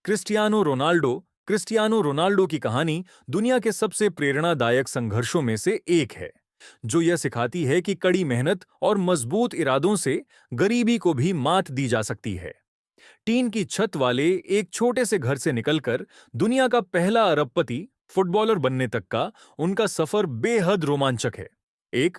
Cristiano Ronaldo की कहानी दुनिया के सबसे प्रेरणादायक संघर्षों में से एक है, जो यह सिखाती है कि कड़ी मेहनत और मजबूत इरादों से गरीबी को भी मात दी जा सकती है। टीन की छत वाले एक छोटे से घर से निकलकर दुनिया का पहला अरबपति फुटबॉलर बनने तक का उनका सफर बेहद रोमांचक है। एक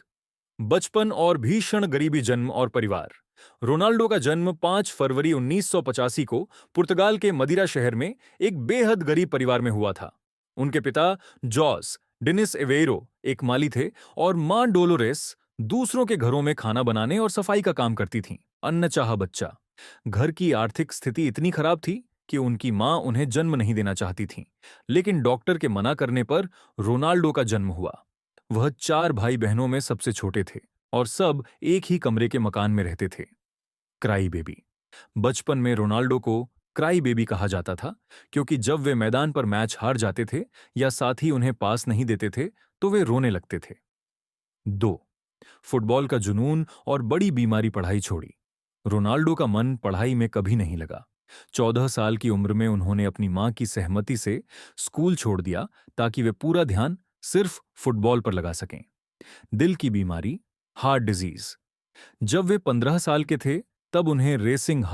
बचपन और भीषण गरीबी। जन्म और परिवार। रोनाल्डो का जन्म 5 फरवरी 1985 को पुर्तगाल के मदिरा शहर में एक बेहद गरीब परिवार में हुआ था। उनके पिता जॉस डिनिस एवेरो एक माली थे और मां डोलोरेस दूसरों के घरों में खाना बनाने और सफाई का काम करती थीं। अनचाहा बच्चा। घर की आर्थिक स्थिति इतनी खराब थी कि उनकी मां उन्हें जन्म नहीं देना चाहती थीं, लेकिन डॉक्टर के मना करने पर रोनाल्डो का जन्म हुआ। वह 4 भाई बहनों में सबसे छोटे थे और सब एक ही कमरे के मकान में रहते थे। Cry baby. बचपन में रोनाल्डो को क्राई बेबी कहा जाता था, क्योंकि जब वे मैदान पर मैच हार जाते थे या साथी उन्हें पास नहीं देते थे तो वे रोने लगते थे। 2 फुटबॉल का जुनून और बड़ी बीमारी। पढ़ाई छोड़ी। रोनाल्डो का मन पढ़ाई में कभी नहीं लगा। 14 साल की उम्र में उन्होंने अपनी मां की सहमति से स्कूल छोड़ दिया ताकि वे पूरा ध्यान सिर्फ फुटबॉल पर लगा सकें। दिल की बीमारी, हार्ट डिजीज। जब वे 15 साल के थे तब उन्हें रेसिंग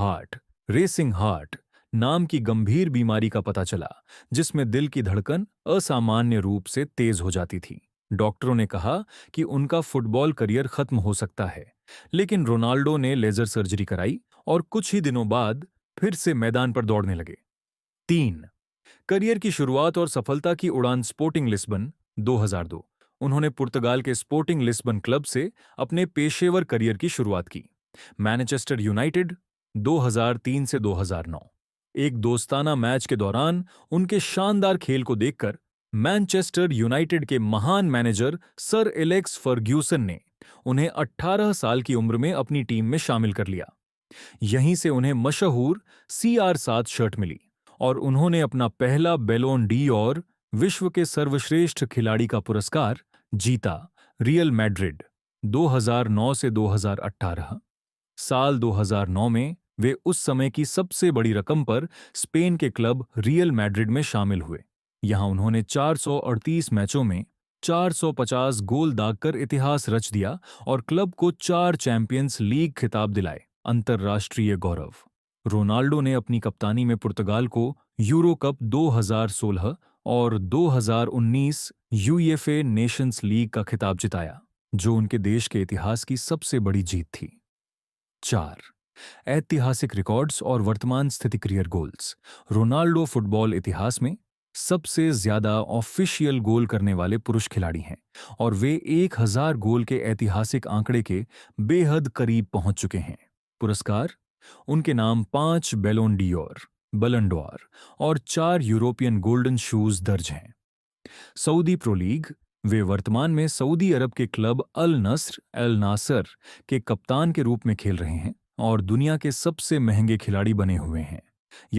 हार्ट नाम की गंभीर बीमारी का पता चला, जिसमें दिल की धड़कन असामान्य रूप से तेज हो जाती थी। डॉक्टरों ने कहा कि उनका फुटबॉल करियर खत्म हो सकता है, लेकिन रोनाल्डो ने लेजर सर्जरी कराई और कुछ ही दिनों बाद फिर से मैदान पर दौड़ने लगे। 3 करियर की शुरुआत और सफलता की उड़ान। Sporting Lisbon 2002। उन्होंने पुर्तगाल के स्पोर्टिंग लिस्बन क्लब से अपने पेशेवर करियर की शुरुआत की। मैनचेस्टर यूनाइटेड 2003 से 2009। एक दोस्ताना मैच के दौरान उनके शानदार खेल को देखकर मैनचेस्टर यूनाइटेड के महान मैनेजर सर एलेक्स फर्ग्यूसन ने उन्हें 18 साल की उम्र में अपनी टीम में शामिल कर लिया। यहीं से उन्हें मशहूर CR7 शर्ट मिली और उन्होंने अपना पहला बैलोन डी और विश्व के सर्वश्रेष्ठ खिलाड़ी का पुरस्कार जीता। रियल मैड्रिड 2009 से 2018। साल 2009 में वे उस समय की सबसे बड़ी रकम पर स्पेन के क्लब रियल मैड्रिड में शामिल हुए। यहां उन्होंने 438 मैचों में 450 गोल दागकर इतिहास रच दिया और क्लब को 4 चैंपियंस लीग खिताब दिलाए। अंतर्राष्ट्रीय गौरव। रोनाल्डो ने अपनी कप्तानी में पुर्तगाल को यूरो कप 2016 और 2019 यूईएफए नेशंस लीग का खिताब जिताया, जो उनके देश के इतिहास की सबसे बड़ी जीत थी। 4 ऐतिहासिक रिकॉर्ड्स और वर्तमान स्थिति। Career goals. रोनाल्डो फुटबॉल इतिहास में सबसे ज्यादा ऑफिशियल गोल करने वाले पुरुष खिलाड़ी हैं और वे 1000 गोल के ऐतिहासिक आंकड़े के बेहद करीब पहुंच चुके हैं। पुरस्कार। उनके नाम 5 बैलोन डी'ओर, बलन ड'ओर और 4 यूरोपियन गोल्डन शूज दर्ज हैं। Saudi pro league. वे वर्तमान में सऊदी अरब के क्लब अल नासर के कप्तान के रूप में खेल रहे हैं और दुनिया के सबसे महंगे खिलाड़ी बने हुए हैं।